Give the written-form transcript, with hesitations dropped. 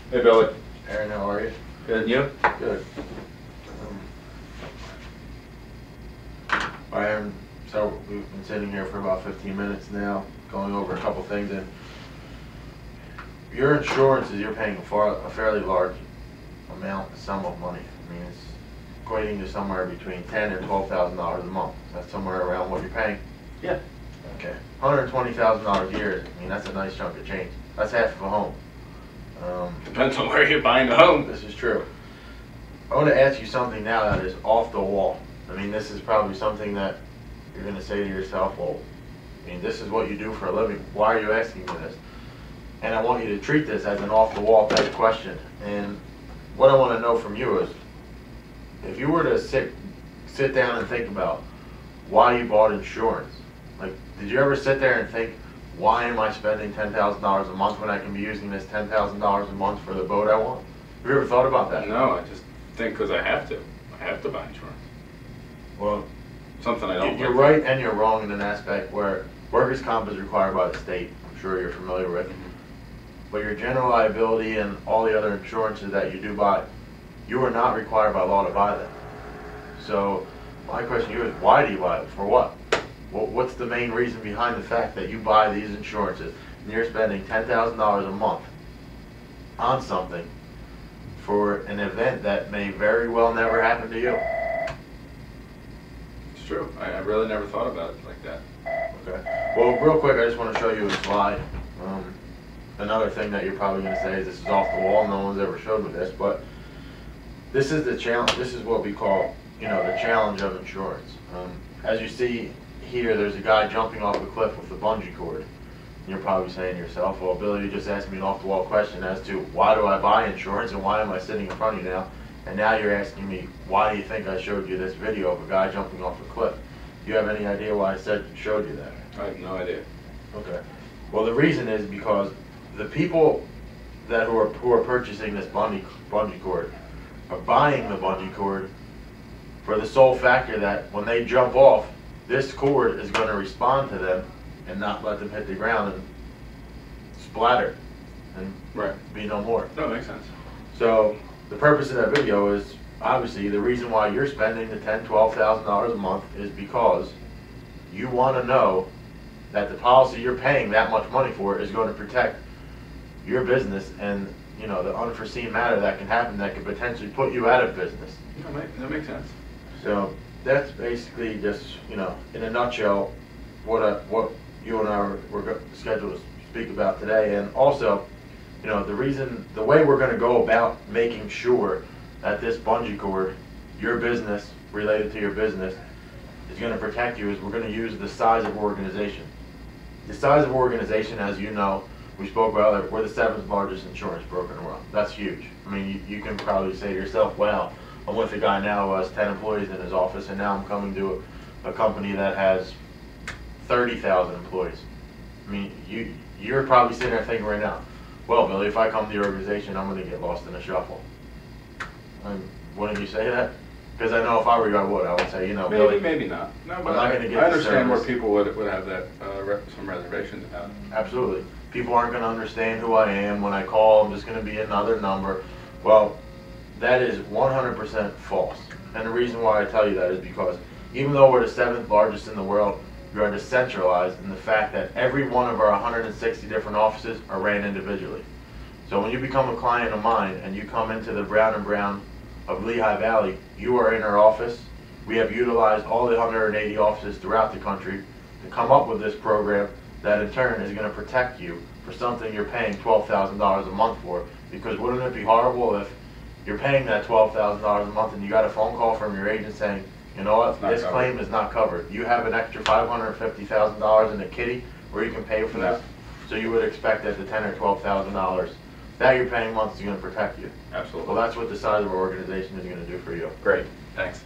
Hey, Billy. Aaron, how are you? Good, and you? Good. Aaron, so we've been sitting here for about 15 minutes now, going over a couple things, and your insurance is you're paying a fairly large sum of money. I mean, it's equating to somewhere between $10,000 and $12,000 a month. That's somewhere around what you're paying. Yeah. Okay. $120,000 a year. I mean, that's a nice chunk of change. That's half of a home. Depends on where you're buying the home. This is true. I want to ask you something now that is off the wall. I mean, this is probably something that you're going to say to yourself, well, I mean, this is what you do for a living. Why are you asking me this? And I want you to treat this as an off-the-wall type question. And what I want to know from you is, if you were to sit down and think about why you bought insurance, like, did you ever sit there and think, why am I spending $10,000 a month when I can be using this $10,000 a month for the boat I want? Have you ever thought about that? No, I just think because I have to. I have to buy insurance. Well, something I don't you're right and you're wrong in an aspect where workers' comp is required by the state. I'm sure you're familiar with. But your general liability and all the other insurances that you do buy, you are not required by law to buy them. So my question to you is, why do you buy it? For what? What's the main reason behind the fact that you buy these insurances and you're spending $10,000 a month on something for an event that may very well never happen to you? It's true. I really never thought about it like that. Okay. Well, real quick, I just want to show you a slide. Another thing that you're probably going to say is this is off the wall. No one's ever showed me this, but this is the challenge. This is what we call, the challenge of insurance. As you see here, there's a guy jumping off a cliff with a bungee cord. And you're probably saying to yourself, well, Billy, you just asked me an off-the-wall question as to why do I buy insurance and why am I sitting in front of you now? And now you're asking me, why do you think I showed you this video of a guy jumping off a cliff? Do you have any idea why I showed you that? I have no idea. Okay. Well, the reason is because the people who are purchasing this bungee cord are buying the bungee cord for the sole factor that when they jump off, this cord is going to respond to them and not let them hit the ground and splatter and be no more. That makes sense. So the purpose of that video is, obviously, the reason why you're spending the $10,000, $12,000 a month is because you want to know that the policy you're paying that much money for is going to protect your business and, the unforeseen matter that can happen that could potentially put you out of business. That makes sense. So that's basically just, in a nutshell, what you and I were scheduled to speak about today. And also, the way we're going to go about making sure that this bungee cord, your business, related to your business, is going to protect you is we're going to use the size of organization. The size of organization, as you know, we spoke about earlier, we're the 7th largest insurance broker in the world. That's huge. I mean, you can probably say to yourself, wow, I'm with a guy now who has 10 employees in his office, and now I'm coming to a company that has 30,000 employees. I mean, you're probably sitting there thinking right now, well, Billy, if I come to your organization, I'm going to get lost in the shuffle. Wouldn't you say that? Because I know if I were you, I would say, Billy, maybe not. No, but I'm not going to get I understand where service. people would have that some reservations about it. Absolutely. People aren't going to understand who I am. When I call, I'm just going to be another number. Well, that is 100% false. And the reason why I tell you that is because even though we're the 7th largest in the world, we are decentralized in the fact that every one of our 160 different offices are ran individually. So when you become a client of mine and you come into the Brown & Brown of Lehigh Valley, you are in our office. We have utilized all the 180 offices throughout the country to come up with this program that in turn is going to protect you for something you're paying $12,000 a month for. Because wouldn't it be horrible if you're paying that $12,000 a month and you got a phone call from your agent saying, you know what, this claim is not covered. You have an extra $550,000 in a kitty where you can pay for this. So you would expect that the $10,000 or $12,000 that you're paying months is going to protect you. Absolutely. Well, that's what the size of our organization is going to do for you. Great. Thanks.